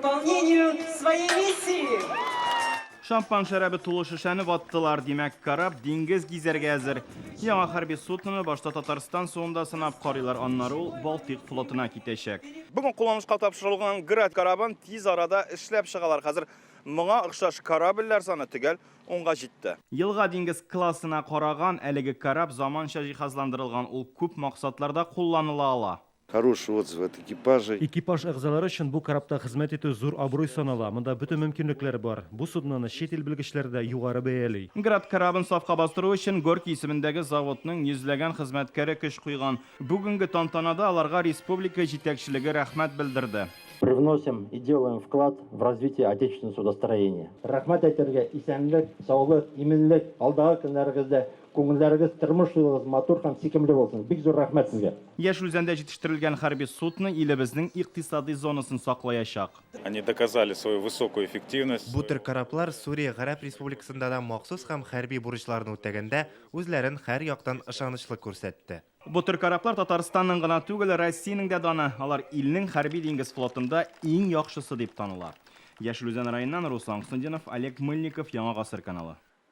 выполнению своей миссии. Шампан шәрәбе тулы шешәне ваттылар, димәк карап диңгез гизәргә әзер. Яңа хәрби судноны башта Татарстан суында сынап карыйлар, аннары ул Балтик флотына китәчәк. Бүген кулланышка тапшырылган Град карабын тиз арада эшләп чыгалар. Хәзер моңа охшаш корабльләр саны төгәл 10-га җитте. Елга диңгез классына караган әлеге караб заманча җиһазландырылган, ул күп максатларда кулланыла ала. Хороший отзыв от экипажа. Экипаж әгъзалары өчен бу карапта хезмәт итү зур абруй санала. Монда бөтен мөмкинлекләр бар. Бу судноны чит ил белгечләре дә югары бәяли. Град карабын сафка бастыру өчен Горький исемендәге заводның йөзләгән хезмәткәре көч куйган. Бүгенге тантанада аларга республика җитәкчелеге рәхмәт белдерде. Привносим и делаем вклад в развитие отечественного судостроения. Рахмат әйтергә, исәнлек, саулык, иминлек, алдагы көннәрегездә күңелләрегез, тормышыгыз матур һәм сөйкемле булсын. Бик зур рәхмәт сезгә. Яшь үзәндә җитештерелгән хәрби судно илебезнең икътисади зонасын саклаячак. Они доказали свою высокую эффективность. Бу төр кораблар Сурия Гарәп Республикасында да махсус һәм хәрби бурычларын үтәгәндә үзләрен һәр яктан ышанычлы күрсәтте. Бу төр кораблар Татарстанның гына түгел, Россиянең дә даны. Алар илнең хәрби диңгез флотында иң яхшысы дип таныла. Яшел Үзән районыннан Руслан Ксындинов, Олег Мыльников, Яңа гасыр каналы.